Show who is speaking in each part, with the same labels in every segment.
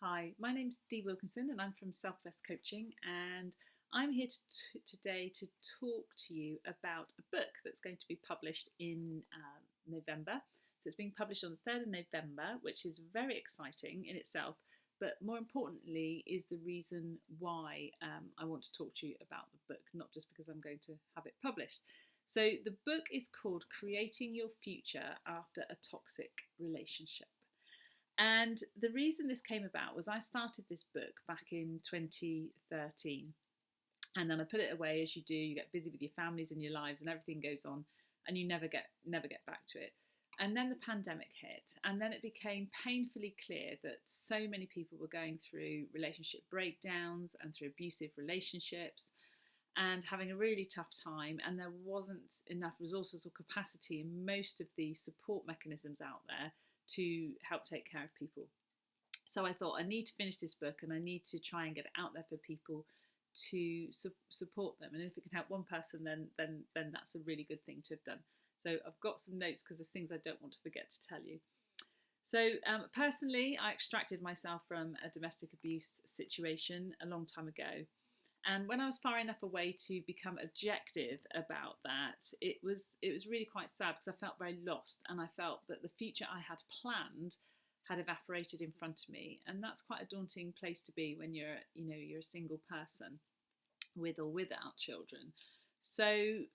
Speaker 1: Hi, my name's Dee Wilkinson and I'm from Southwest Coaching, and I'm here today to talk to you about a book that's going to be published in November. So it's being published on the 3rd of November, which is very exciting in itself, but more importantly is the reason why I want to talk to you about the book, not just because I'm going to have it published. So the book is called Creating Your Future After a Toxic Relationship. And the reason this came about was I started this book back in 2013, and then I put it away, as you do. You get busy with your families and your lives and everything goes on, and you never get back to it. And then the pandemic hit, and then it became painfully clear that so many people were going through relationship breakdowns and through abusive relationships and having a really tough time, and there wasn't enough resources or capacity in most of the support mechanisms out there to help take care of people. So I thought I need to finish this book and I need to try and get it out there for people to support them. And if it can help one person, then that's a really good thing to have done. So I've got some notes because there's things I don't want to forget to tell you. So personally, I extracted myself from a domestic abuse situation a long time ago. And when I was far enough away to become objective about that, it was really quite sad because I felt very lost, and I felt that the future I had planned had evaporated in front of me, and that's quite a daunting place to be when you're a single person with or without children. So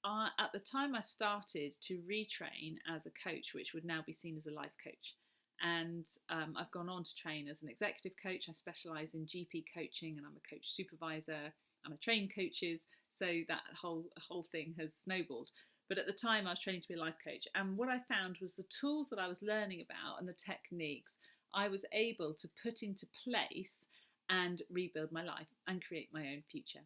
Speaker 1: at the time I started to retrain as a coach, which would now be seen as a life coach. And I've gone on to train as an executive coach. I specialise in GP coaching, and I'm a coach supervisor, and I train coaches. So that whole thing has snowballed. But at the time I was training to be a life coach, and what I found was the tools that I was learning about and the techniques I was able to put into place and rebuild my life and create my own future.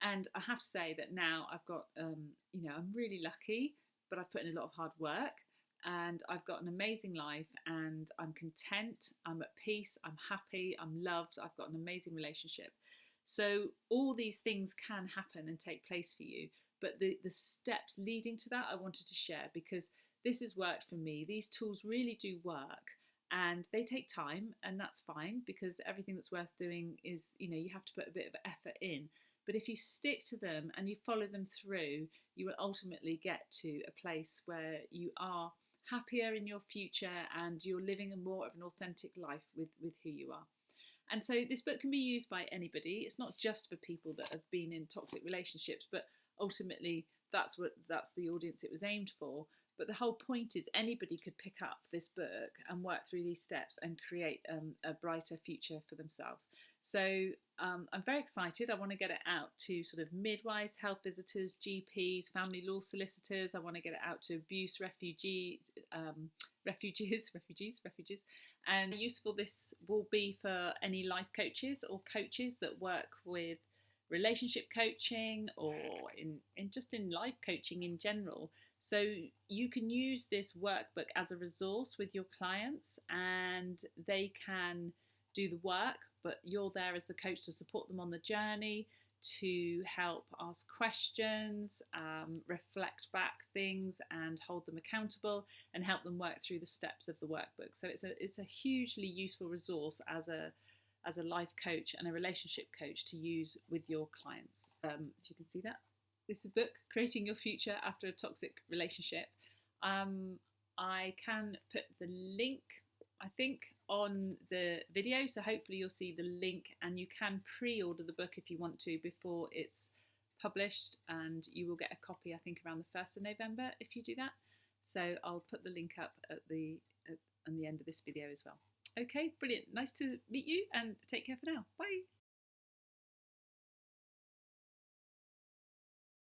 Speaker 1: And I have to say that now I've got, I'm really lucky, but I've put in a lot of hard work. And I've got an amazing life, and I'm content, I'm at peace, I'm happy, I'm loved, I've got an amazing relationship. So all these things can happen and take place for you, but the steps leading to that I wanted to share, because this has worked for me. These tools really do work, and they take time, and that's fine, because everything that's worth doing is, you have to put a bit of effort in. But if you stick to them and you follow them through, you will ultimately get to a place where you are happier in your future and you're living a more of an authentic life with who you are. And so this book can be used by anybody. It's not just for people that have been in toxic relationships, but ultimately that's the audience it was aimed for. But the whole point is anybody could pick up this book and work through these steps and create a brighter future for themselves. So I'm very excited. I want to get it out to sort of midwives, health visitors, GPs, family law solicitors. I want to get it out to abuse refugees. And useful this will be for any life coaches or coaches that work with relationship coaching or in life coaching in general. So you can use this workbook as a resource with your clients, and they can do the work, but you're there as the coach to support them on the journey, to help ask questions, reflect back things and hold them accountable, and help them work through the steps of the workbook. So it's a hugely useful resource as a life coach and a relationship coach to use with your clients. If you can see that. This is a book, Creating Your Future After a Toxic Relationship. I can put the link, I think, on the video, so hopefully you'll see the link, and you can pre-order the book if you want to before it's published, and you will get a copy, I think, around the 1st of November if you do that. So I'll put the link up at the end of this video as well. Okay, brilliant. Nice to meet you, and take care for now. Bye.